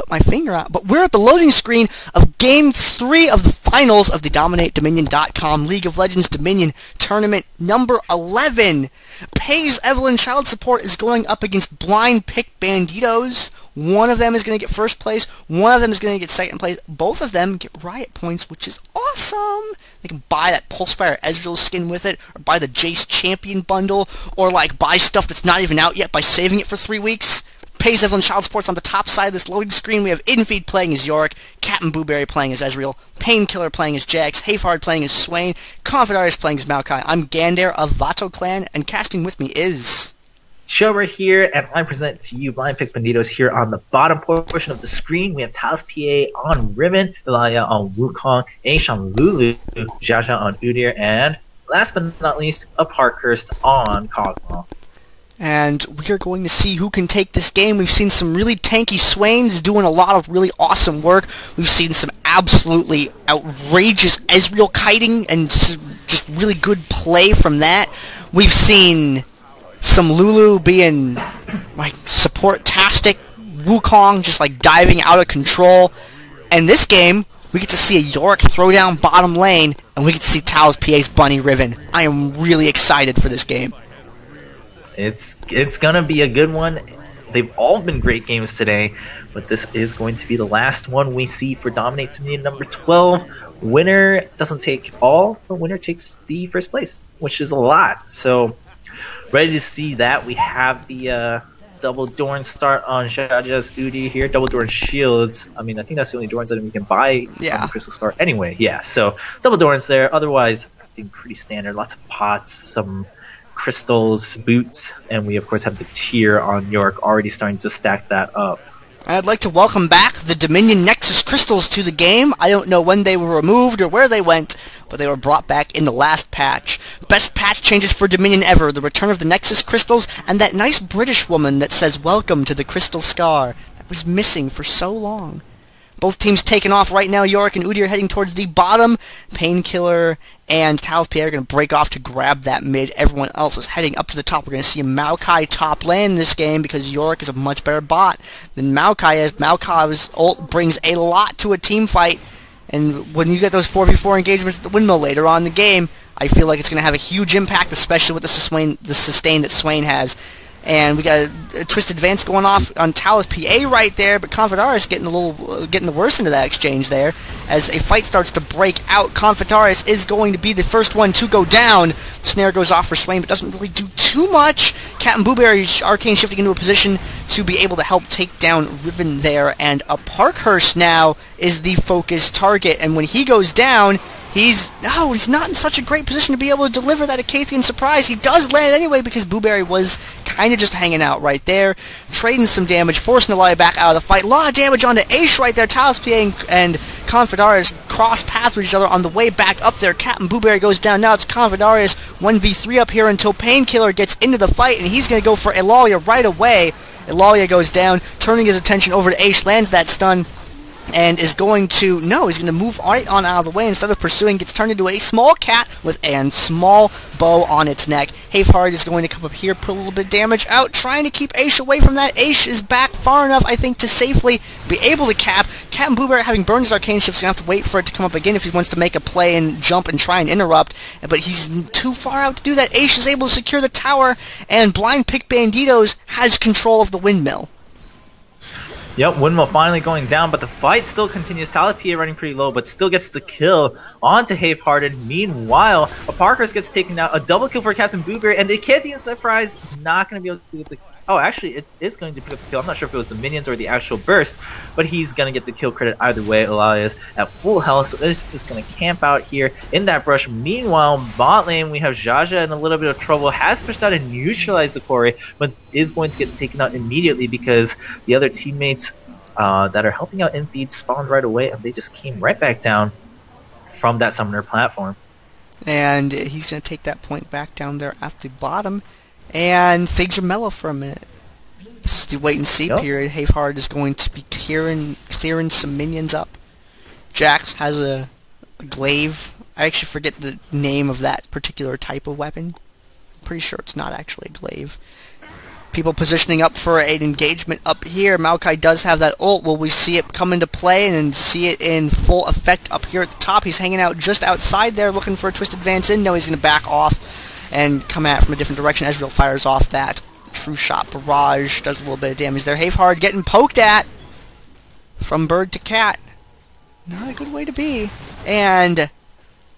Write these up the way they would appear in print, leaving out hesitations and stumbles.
put my finger out, but we're at the loading screen of Game 3 of the finals of the DominateDominion.com League of Legends Dominion Tournament number 11. Pays Evelynn Child Support is going up against Blind Pick Banditos. One of them is going to get first place, one of them is going to get second place. Both of them get Riot points, which is awesome. They can buy that Pulsefire Ezreal skin with it, or buy the Jace Champion bundle, or like buy stuff that's not even out yet by saving it for 3 weeks. Pays Evelynn Child Support's on the top side of this loading screen. We have inFe playing as Yorick, CaptnBuwberry playing as Ezreal, Painkillar playing as Jax, HaIfhearted playing as Swain, konfetarius playing as Maokai. I'm Gandair of VATOCLAN, and casting with me is Chobra here, and I present to you Blind Pick Banditos here on the bottom portion of the screen. We have Talith PA on Riven, Elalya on Wukong, Aesh on Lulu, Jjaja on Udyr, and last but not least, Aparkhurst on Kog'Maw. And we are going to see who can take this game. We've seen some really tanky Swains doing a lot of really awesome work. We've seen some absolutely outrageous Ezreal kiting and just really good play from that. We've seen some Lulu being like support-tastic, Wukong just like diving out of control. And this game, we get to see a Yorick throw down bottom lane, and we get to see Talith PA's Bunny Riven. I am really excited for this game. It's gonna be a good one. They've all been great games today, but this is going to be the last one we see for Dominate Dominion number 12. Winner doesn't take all, the winner takes the first place, which is a lot. So ready to see that. We have the double Dorn start on Jjaja's Udyr here. Double Dorn shields. I mean, I think that's the only Dorns that we can buy on the Crystal Scar anyway. Yeah, so double Dorns there. Otherwise, I think pretty standard. Lots of pots, some crystals, boots, and we of course have the tier on Yorick already starting to stack that up. I'd like to welcome back the Dominion Nexus crystals to the game. I don't know when they were removed or where they went, but they were brought back in the last patch. Best patch changes for Dominion ever, the return of the Nexus crystals, and that nice British woman that says welcome to the Crystal Scar. That was missing for so long. Both teams taking off right now. Yorick and Udyr heading towards the bottom. Painkillar and Talith PA are going to break off to grab that mid. Everyone else is heading up to the top. We're going to see a Maokai top lane in this game because Yorick is a much better bot than Maokai is. Maokai's ult brings a lot to a team fight. And when you get those 4v4 engagements at the windmill later on in the game, I feel like it's going to have a huge impact, especially with the sustain that Swain has. And we got a twisted advance going off on Talith PA right there, but konfetarius getting the worst into that exchange there. As a fight starts to break out, konfetarius is going to be the first one to go down. Snare goes off for Swain, but doesn't really do too much. CaptnBuwberry's arcane shifting into a position to be able to help take down Riven there, and Aparkhurst now is the focus target. And when he goes down, he's not in such a great position to be able to deliver that Acathian surprise. He does land anyway because Buwberry was kind of just hanging out right there, trading some damage, forcing Elalya back out of the fight. A lot of damage onto Aesh right there. Talith PA and konfetarius cross paths with each other on the way back up there. CaptnBuwberry goes down. Now it's konfetarius 1v3 up here until Painkillar gets into the fight, and he's going to go for Elalya right away. Elalya goes down, turning his attention over to Aesh, lands that stun, and is going to, he's going to move right on out of the way. Instead of pursuing, gets turned into a small cat with a small bow on its neck. HaIfhearted is going to come up here, put a little bit of damage out, trying to keep Aesh away from that. Aesh is back far enough, I think, to safely be able to cap. CaptnBuwberry, having burned his arcane shift, is going to have to wait for it to come up again if he wants to make a play and jump and try and interrupt. But he's too far out to do that. Aesh is able to secure the tower, and Blind Pick Banditos has control of the windmill. Yep, windmill finally going down, but the fight still continues. Talith PA running pretty low, but still gets the kill onto HaIfhearted. Meanwhile, Aparkhurst gets taken out. A double kill for CaptnBuwberry, and the Acathian surprise not going to be able to get the... Oh, actually, it is going to pick up the kill. I'm not sure if it was the minions or the actual burst, but he's going to get the kill credit either way. Elalya is at full health, so it's just going to camp out here in that brush. Meanwhile, bot lane, we have Jjaja in a little bit of trouble. Has pushed out and neutralized the Corey, but is going to get taken out immediately because the other teammates that are helping out inFe spawned right away, and they just came right back down from that summoner platform. And he's going to take that point back down there at the bottom. And things are mellow for a minute. This is the wait-and-see period. HaIfhearted is going to be clearing some minions up. Jax has a glaive. I actually forget the name of that particular type of weapon. I'm pretty sure it's not actually a glaive. People positioning up for an engagement up here. Maokai does have that ult. Will we see it come into play and see it in full effect up here at the top? He's hanging out just outside there looking for a twisted advance in. No, he's going to back off and come at it from a different direction. Ezreal fires off that True Shot Barrage. Does a little bit of damage there. HaIfhearted getting poked at from bird to cat. Not a good way to be. And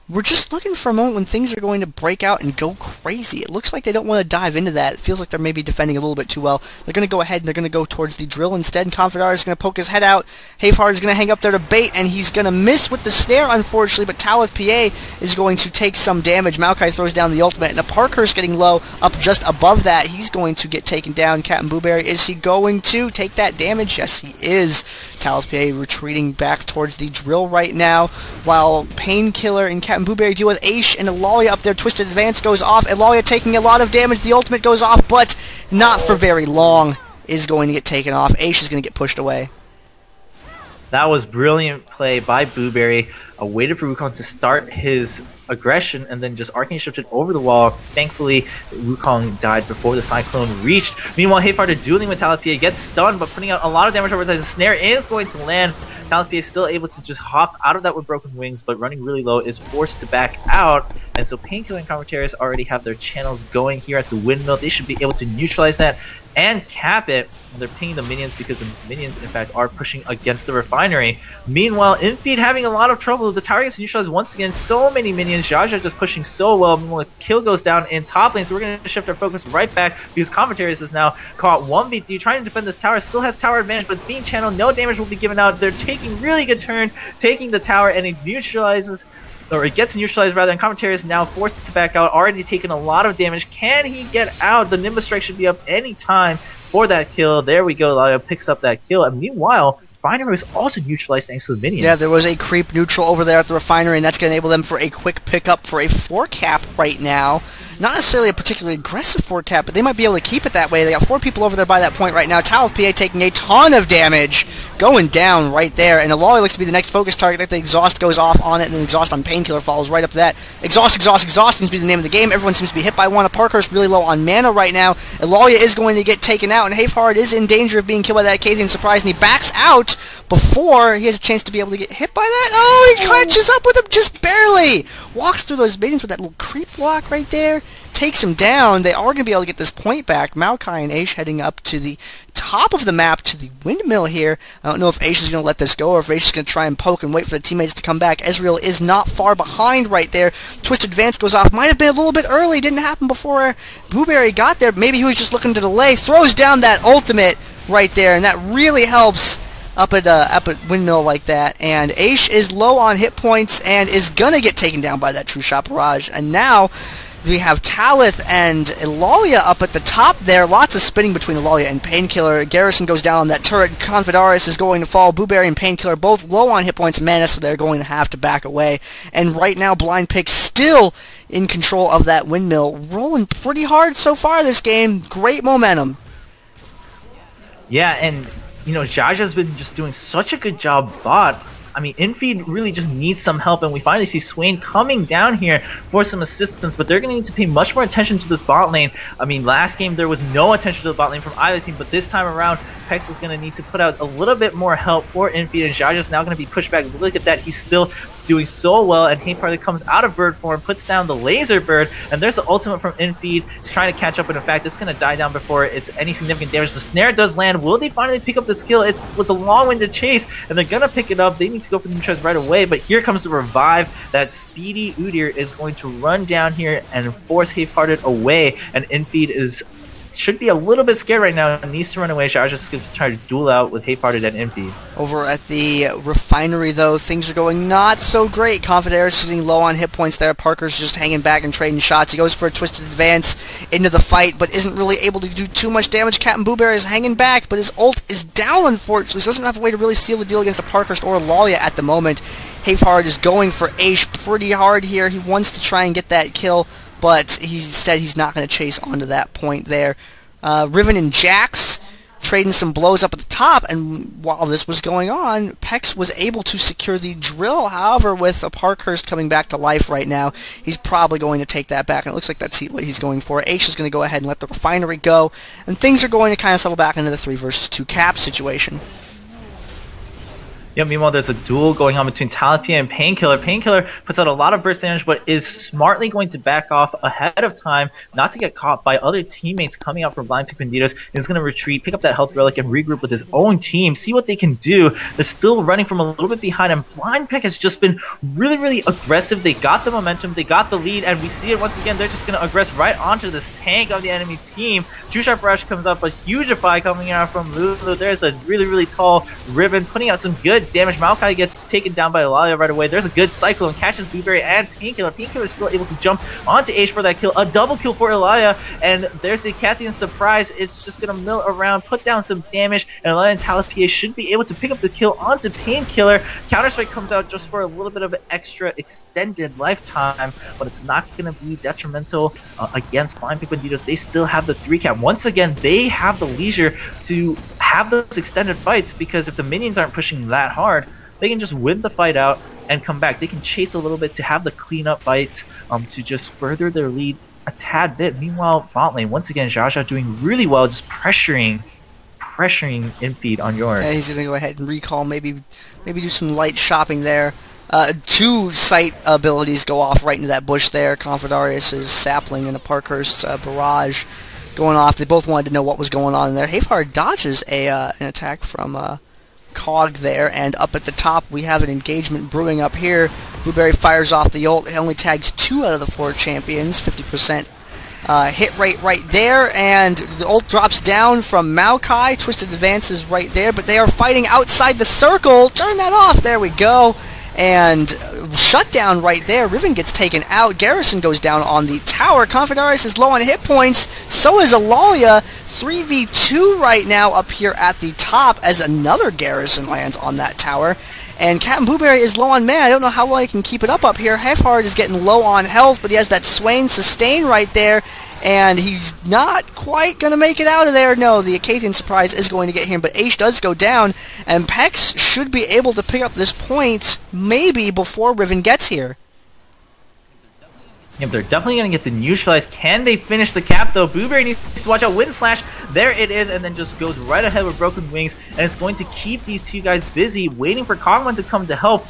we're just looking for a moment when things are going to break out and go crazy. It looks like they don't want to dive into that. It feels like they're maybe defending a little bit too well. They're going to go ahead and they're going to go towards the drill instead. And konfetarius is going to poke his head out. HaIfhearted is going to hang up there to bait, and he's going to miss with the snare, unfortunately. But Talith PA is going to take some damage. Maokai throws down the ultimate, and Aparkhurst getting low up just above that. He's going to get taken down. CaptnBuwberry, is he going to take that damage? Yes, he is. Talith PA retreating back towards the drill right now, while Painkillar and CaptnBuwberry deal with Aesh and Elalya up there. Twisted Advance goes off. Elalya taking a lot of damage. The ultimate goes off, but not for very long. Is going to get taken off. Aesh is going to get pushed away. That was brilliant play by Buwberry. Waited for Wukong to start his aggression and then just arcane shifted over the wall. Thankfully, Wukong died before the Cyclone reached. Meanwhile, HaIfhearted dueling with Talith PA gets stunned, but putting out a lot of damage over there. The snare is going to land. Talith PA is still able to just hop out of that with broken wings, but running really low is forced to back out. And so Painkillar and konfetarius already have their channels going here at the windmill. They should be able to neutralize that and cap it. And they're pinging the minions because the minions, in fact, are pushing against the refinery. Meanwhile, inFe having a lot of trouble. The tower gets neutralized once again. So many minions. Jjaja just pushing so well. Meanwhile, the kill goes down in top lane, so we're going to shift our focus right back because konfetarius is now caught 1v3 trying to defend this tower. Still has tower advantage, but it's being channeled. No damage will be given out. They're taking really good turn, taking the tower, and it neutralizes, or it gets neutralized rather, and konfetarius now forced to back out, already taken a lot of damage. Can he get out? The Nimbus Strike should be up any time for that kill. There we go. Elalya picks up that kill, and meanwhile, refinery was also neutralized thanks to the minions. Yeah, there was a creep neutral over there at the refinery, and that's going to enable them for a quick pickup for a 4-cap right now. Not necessarily a particularly aggressive 4-cap, but they might be able to keep it that way. They got 4 people over there by that point right now. Talith PA taking a ton of damage, going down right there, and Elalya looks to be the next focus target. The exhaust goes off on it, and then exhaust on Painkillar follows right up to that. Exhaust seems to be the name of the game. Everyone seems to be hit by one. Aparkhurst really low on mana right now. Elalya is going to get taken out, and HaIfhearted is in danger of being killed by that Acacian Surprise, and he backs out before he has a chance to be able to get hit by that. Oh, he catches up with him just barely! Walks through those minions with that little creep walk right there. Takes him down. They are going to be able to get this point back. Maokai and Aesh heading up to the top of the map to the windmill here. I don't know if Aesh is going to let this go or if Aesh is going to try and poke and wait for the teammates to come back. Ezreal is not far behind right there. Twisted Advance goes off. Might have been a little bit early. Didn't happen before Buwberry got there. Maybe he was just looking to delay. Throws down that ultimate right there, and that really helps up at windmill like that. And Aesh is low on hit points and is going to get taken down by that True Shot Barrage. And now we have Talith and Elalya up at the top there. Lots of spinning between Elalya and Painkillar. Garrison goes down on that turret. konfetarius is going to fall. Buwberry and Painkillar both low on hit points and mana, so they're going to have to back away. And right now, Blind Pick still in control of that windmill. Rolling pretty hard so far this game. Great momentum. Yeah, and you know, Jjaja's been just doing such a good job bot. I mean, inFe really just needs some help, and we finally see Swain coming down here for some assistance, but they're going to need to pay much more attention to this bot lane. I mean, last game there was no attention to the bot lane from either team, but this time around, PECS is going to need to put out a little bit more help for inFe, and Jjaja's now going to be pushed back. Look at that, he's still doing so well, and HaIfhearted comes out of bird form, puts down the laser bird, and there's the ultimate from inFe. He's trying to catch up, and in fact, it's going to die down before it's any significant damage. The snare does land. Will they finally pick up this kill? It was a long-winded chase, and they're going to pick it up. They need to go for the neutrals right away, but here comes the revive. That speedy Udyr is going to run down here and force HaIfhearted away, and inFe should be a little bit scared right now and needs to run away. Jjaja's just going to try to duel out with HaIfhearted and inFe. Over at the refinery, though, things are going not so great. konfetarius sitting low on hit points there. Parker's just hanging back and trading shots. He goes for a Twisted Advance into the fight, but isn't really able to do too much damage. CaptnBuwberry is hanging back, but his ult is down, unfortunately, so doesn't have a way to really seal the deal against Aparkhurst or Elalya at the moment. HaIfhearted is going for Aesh pretty hard here. He wants to try and get that kill, but he said he's not going to chase onto that point there. Riven and Jax trading some blows up at the top, and while this was going on, PECS was able to secure the drill. However, with Aparkhurst coming back to life right now, he's probably going to take that back, and it looks like that's what he's going for. Aesh is going to go ahead and let the refinery go, and things are going to kind of settle back into the 3 versus 2 cap situation. Yeah, meanwhile, there's a duel going on between Talith and Painkillar. Painkillar puts out a lot of burst damage, but is smartly going to back off ahead of time, not to get caught by other teammates coming out from blind pick Banditos. He's going to retreat, pick up that health relic, and regroup with his own team, see what they can do. They're still running from a little bit behind, and blind pick has just been really, really aggressive. They got the momentum, they got the lead, and we see it once again. They're just going to aggress right onto this tank of the enemy team. Two-Sharp Rush comes up, a hugify coming out from Lulu. There's a really, really tall Riven putting out some good damage. Maokai gets taken down by Elalya right away. There's a good cycle and catches Blueberry and Painkillar. Painkillar is still able to jump onto Aesh for that kill. A double kill for Elalya, and there's a Cathian surprise. It's just going to mill around, put down some damage, and Elalya and Talith should be able to pick up the kill onto Painkillar. Counter-Strike comes out just for a little bit of extra extended lifetime, but it's not going to be detrimental against Blind Pick Banditos. They still have the 3 cap. Once again, they have the leisure to have those extended fights, because if the minions aren't pushing that hard, they can just win the fight out and come back. They can chase a little bit to have the cleanup fight to just further their lead a tad bit. Meanwhile, bot lane, once again, Jjaja doing really well, just pressuring inFe on Yorick. Yeah, he's going to go ahead and recall, maybe do some light shopping there. 2 sight abilities go off right into that bush there. Konfetarius' sapling and Aparkhurst's barrage going off. They both wanted to know what was going on there. HaIfhearted dodges an attack from Cog there, and up at the top we have an engagement brewing up here. Blueberry fires off the ult. It only tags 2 out of the 4 champions, 50% hit rate right there, and the ult drops down from Maokai. Twisted advances right there, but they are fighting outside the circle. Turn that off. There we go. And shutdown right there. Riven gets taken out. Garrison goes down on the tower. Konfetarius is low on hit points. So is Elalya. 3v2 right now up here at the top as another Garrison lands on that tower. And CaptnBuwberry is low on mana. I don't know how long he can keep it up here. HaIfhearted is getting low on health, but he has that Swain sustain right there. And he's not quite going to make it out of there. No, the Cathian surprise is going to get him, but Aesh does go down, and PECS should be able to pick up this point maybe before Riven gets here. Yep, they're definitely going to get the neutralize. Can they finish the cap, though? Blueberry needs to watch out. Wind Slash, there it is, and then just goes right ahead with Broken Wings, and it's going to keep these 2 guys busy, waiting for Kog'Maw to come to help.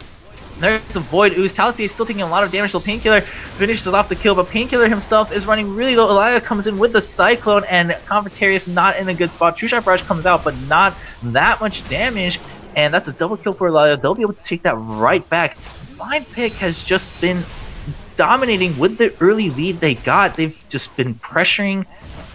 There's a Void Ooze. Talith is still taking a lot of damage, so Painkillar finishes off the kill, but Painkillar himself is running really low. Elalya comes in with the Cyclone, and konfetarius not in a good spot. Two-Sharp Rush comes out, but not that much damage, and that's a double kill for Elalya. They'll be able to take that right back. Blind Pick has just been dominating with the early lead they got. They've just been pressuring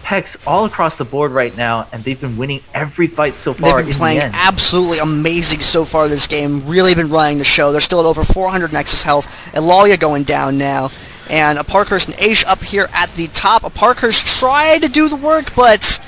PECS all across the board right now, and they've been winning every fight so far. They've been playing absolutely amazing so far this game. Really been running the show. They're still at over 400 Nexus health. Elalya going down now. And Aparkhurst and Aesh up here at the top. Aparkhurst tried to do the work, but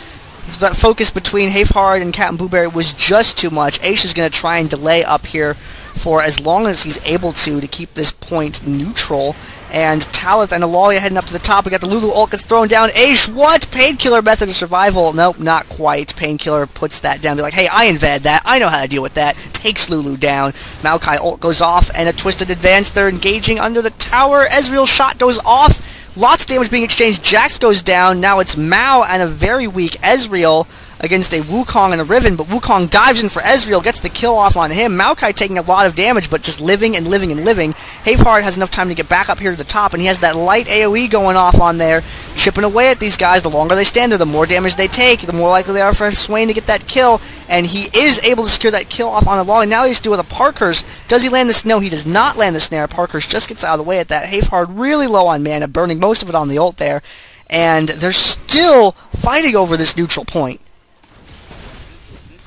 that focus between HaIfhearted and CaptnBuwberry was just too much. Aesh is going to try and delay up here for as long as he's able to keep this point neutral. And Talith and Elalya heading up to the top. We got the Lulu ult gets thrown down. Aesh, what? Painkillar method of survival. Nope, not quite. Painkillar puts that down. Be like, hey, I invented that. I know how to deal with that. Takes Lulu down. Maokai ult goes off, and a twisted advance. They're engaging under the tower. Ezreal shot goes off. Lots of damage being exchanged. Jax goes down. Now it's Mao and a very weak Ezreal against a Wukong and a Riven, but Wukong dives in for Ezreal, gets the kill off on him. Maokai taking a lot of damage, but just living and living and living. HaIfhearted has enough time to get back up here to the top, and he has that light AoE going off on there, chipping away at these guys. The longer they stand there, the more damage they take, the more likely they are for Swain to get that kill, and he is able to secure that kill off on Elalya. Now he's doing a Aparkhurst. Does he land the snare? No, he does not land the snare. Aparkhurst just gets out of the way at that. HaIfhearted really low on mana, burning most of it on the ult there, and they're still fighting over this neutral point.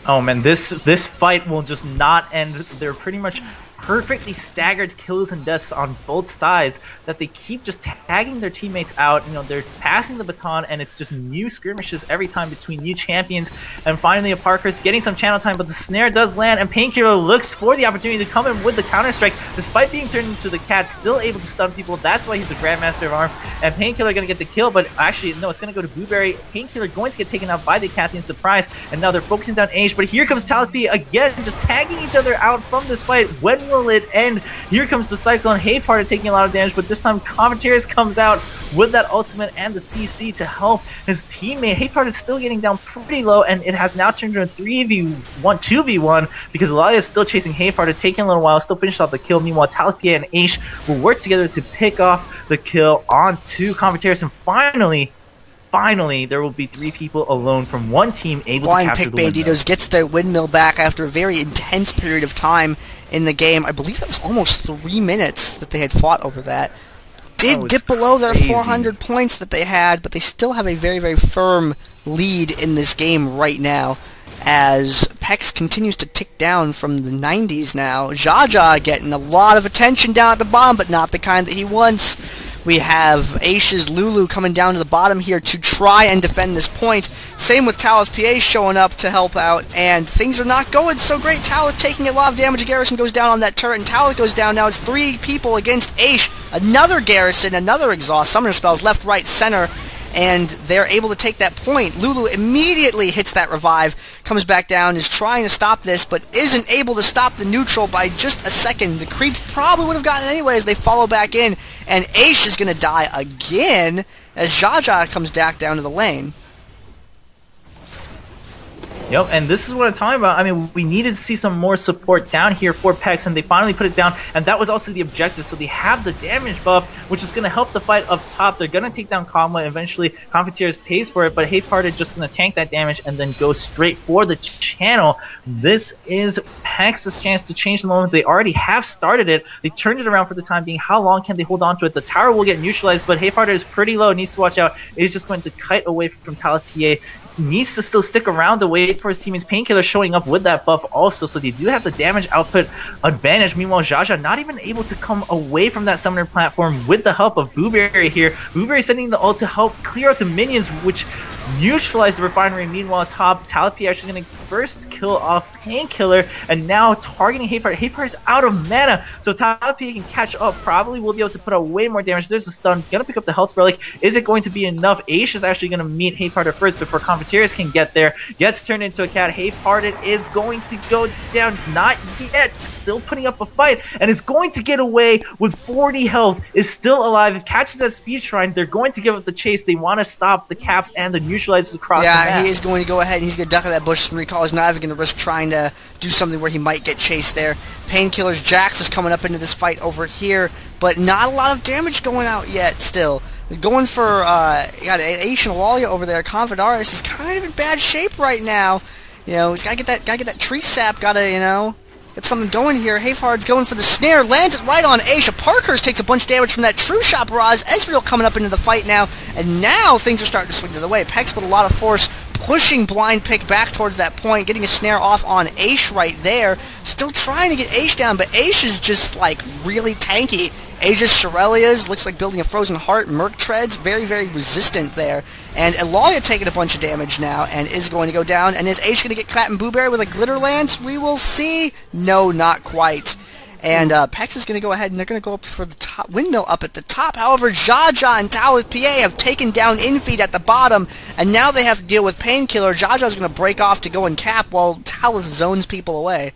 Oh man, this fight will just not end. They're pretty much perfectly staggered kills and deaths on both sides that they keep just tagging their teammates out. You know, they're passing the baton, and it's just new skirmishes every time between new champions. And finally, Aparkhurst getting some channel time, but the snare does land, and Painkillar looks for the opportunity to come in with the counter-strike. Despite being turned into the cat, still able to stun people. That's why he's the Grandmaster of Arms. And Painkillar going to get the kill, but actually, no, it's going to go to Blueberry. Painkillar going to get taken out by the Cathian Surprise, and now they're focusing down Aesh, but here comes Talith again, just tagging each other out from this fight. When will it end? Here comes the Cyclone. HaIfhearted taking a lot of damage, but this time konfetarius comes out with that ultimate and the CC to help his teammate. HaIfhearted is still getting down pretty low, and it has now turned into a 3v1, 2v1, because Elalya is still chasing HaIfhearted, taking a little while, still finished off the kill. Meanwhile, Talith and Aesh will work together to pick off the kill onto konfetarius, and finally, there will be 3 people alone from one team able to capture the windmill. Banditos gets their windmill back after a very intense period of time in the game. I believe that was almost 3 minutes that they had fought over that. Did dip below their 400 points that they had, but they still have a very, very firm lead in this game right now, as PECS continues to tick down from the 90s now. Jjaja getting a lot of attention down at the bottom, but not the kind that he wants. We have Aesh's Lulu coming down to the bottom here to try and defend this point. Same with Talith PA showing up to help out, and things are not going so great. Talith taking a lot of damage. Garrison goes down on that turret, and Talith goes down. Now it's 3 people against Aesh. Another Garrison, another Exhaust, Summoner Spells, left, right, center, and they're able to take that point. Lulu immediately hits that revive, comes back down, is trying to stop this, but isn't able to stop the neutral by just a second. The creeps probably would have gotten it anyway as they follow back in, and Aesh is going to die again as Jjaja comes back down to the lane. Yep, and this is what I'm talking about. I mean, we needed to see some more support down here for PECS, and they finally put it down, and that was also the objective. So they have the damage buff, which is going to help the fight up top. They're going to take down Kog'Maw. Eventually, konfetarius pays for it, but HaIfhearted just going to tank that damage and then go straight for the channel. This is PECS' chance to change the moment. They already have started it. They turned it around for the time being. How long can they hold on to it? The tower will get neutralized, but HaIfhearted is pretty low, needs to watch out. He's just going to kite away from Talith PA. Needs to still stick around to wait for his teammates. Painkillar showing up with that buff also, so they do have the damage output advantage. Meanwhile, Jjaja not even able to come away from that summoner platform with the help of Blueberry here. Blueberry sending the ult to help clear out the minions, which neutralize the refinery. Meanwhile, top, Talith actually going to first kill off Painkillar, and now targeting HaIfhearted. HaIfhearted is out of mana, so Talith can catch up. Probably will be able to put out way more damage. There's a stun. Gonna pick up the health relic. Is it going to be enough? Aesh is actually going to meet HaIfhearted first before konfetarius can get there. Gets turned into a cat. HaIfhearted is going to go down. Not yet. Still putting up a fight, and is going to get away with 40 health. Is still alive. If catches that speed shrine, they're going to give up the chase. They want to stop the caps and the neutralizers across the map. Yeah, he is going to go ahead and he's going to duck in that bush and recall. He's not even going to risk trying to do something where he might get chased there. Painkillar's Jax is coming up into this fight over here, but not a lot of damage going out yet still. Going for, you got Aesh and Elalya over there. konfetarius is kind of in bad shape right now. You know, he's got to get that tree sap, you know, get something going here. HaIfhearted's going for the snare, lands it right on Aesh. Aparkhurst takes a bunch of damage from that true shot barrage. Ezreal coming up into the fight now, and now things are starting to swing the other way. PECS with a lot of force, pushing blind pick back towards that point, getting a snare off on Aesh right there. Still trying to get Aesh down, but Aesh is just, like, really tanky. Aegis Shirelias, looks like building a frozen heart. Merc treads, very, very resistant there. And Elalya taking a bunch of damage now and is going to go down. And is Aesh going to get CaptnBuwberry with a glitter lance? We will see. No, not quite. And PECS is going to go ahead and they're going to go up for the top windmill up at the top. However, Jjaja and Talith PA have taken down inFe at the bottom, and now they have to deal with Painkillar. Jjaja is going to break off to go and cap while Talith zones people away.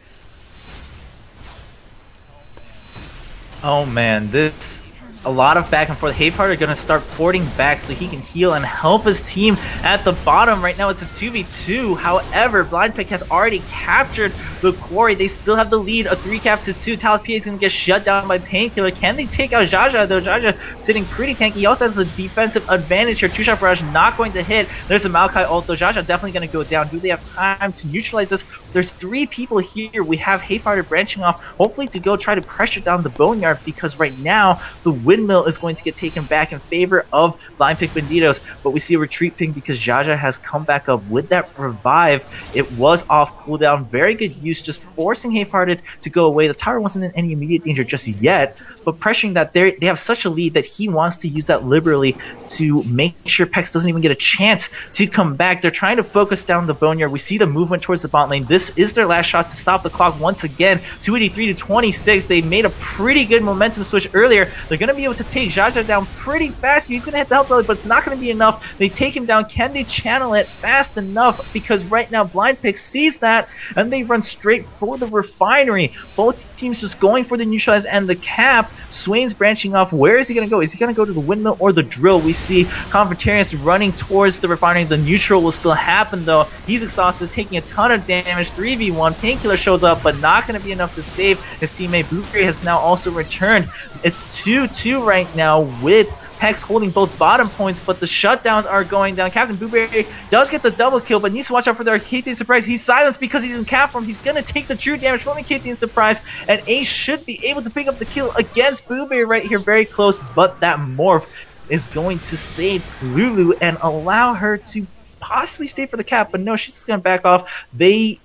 Oh man, this a lot of back and forth. HaIfhearted are going to start porting back so he can heal and help his team at the bottom. Right now it's a 2v2. However, Blind Pick has already captured the quarry. They still have the lead, a 3-cap to 2. Talith PA is going to get shut down by Painkillar. Can they take out Jjaja though? Jjaja sitting pretty tanky. He also has the defensive advantage here. Two-shot barrage not going to hit. There's a Maokai ult though. Jjaja definitely going to go down. Do they have time to neutralize this? There's 3 people here. We have HaIfhearted branching off, hopefully to go try to pressure down the Boneyard, because right now the windmill is going to get taken back in favor of blind pick Banditos, but we see a retreat ping because Jjaja has come back up with that revive. It was off cooldown, very good use, just forcing HaIfhearted to go away. The tower wasn't in any immediate danger just yet, but pressuring that they have such a lead that he wants to use that liberally to make sure PECS doesn't even get a chance to come back. They're trying to focus down the Boneyard. We see the movement towards the bot lane. This is their last shot to stop the clock once again. 283 to 26. They made a pretty good momentum switch earlier. They're going to be able to take Jjaja down pretty fast. He's going to hit the health belly, but it's not going to be enough. They take him down. Can they channel it fast enough? Because right now Blind Pick sees that and they run straight for the refinery. Both teams just going for the neutralize and the cap. Swain's branching off. Where is he going to go? Is he going to go to the windmill or the drill? We see konfetarius running towards the refinery. The neutral will still happen though. He's exhausted, taking a ton of damage. 3v1. Painkillar shows up, but not going to be enough to save his teammate. Blueberry has now also returned. It's 2-2 right now with PECS holding both bottom points, but the shutdowns are going down. CaptnBuwberry does get the double kill, but needs to watch out for the Arcadian Surprise. He's silenced because he's in cap form. He's going to take the true damage from the Arcadian Surprise, and Aesh should be able to pick up the kill against Blueberry right here, very close, but that morph is going to save Lulu and allow her to possibly stay for the cap, but no, she's just going to back off. They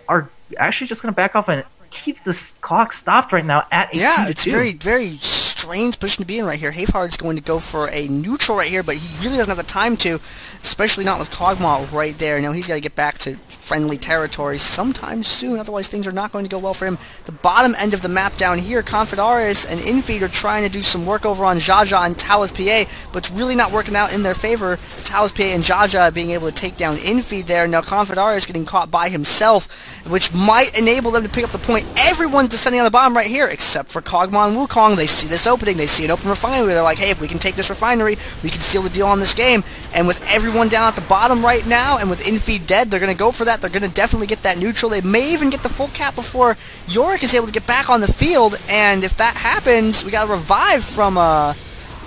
are actually just going to back off and keep this clock stopped right now at a 2-2. Yeah, it's very, very strange position to be in right here. HaIfhearted's going to go for a neutral right here, but he really doesn't have the time to, especially not with Kog'Maw right there. Now he's got to get back to friendly territory sometime soon, otherwise things are not going to go well for him. The bottom end of the map down here, konfetarius and inFe are trying to do some work over on Jjaja and Talith PA, but it's really not working out in their favor. Talith PA and Jjaja being able to take down inFe there. Now konfetarius getting caught by himself, which might enable them to pick up the point. Everyone's descending on the bottom right here, except for Kog'Maw and Wukong. They see this opening, they see an open refinery, they're like, hey, if we can take this refinery, we can seal the deal on this game. And with everyone down at the bottom right now, and with inFe dead, they're going to go for that. They're going to definitely get that neutral. They may even get the full cap before Yorick is able to get back on the field, and if that happens, we got a revive from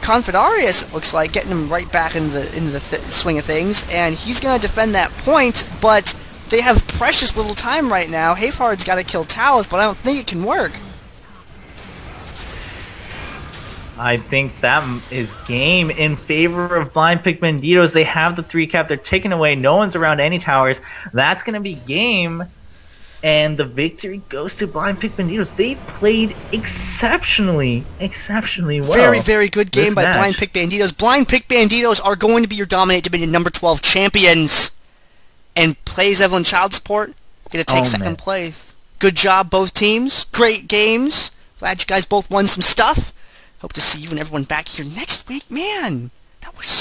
konfetarius, it looks like, getting him right back into the swing of things, and he's going to defend that point, but they have precious little time right now. HaIfhearted's got to kill Talith, but I don't think it can work. I think that is game in favor of blind pick Banditos. They have the 3 cap. They're taken away. No one's around any towers. That's going to be game. And the victory goes to blind pick Banditos. They played exceptionally well. Very, very good game by blind pick Banditos. Blind pick Banditos are going to be your DominateDominion number 12 champions. And plays Evelynn child support. Gonna take second place. Good job, both teams. Great games. Glad you guys both won some stuff. Hope to see you and everyone back here next week. Man, that was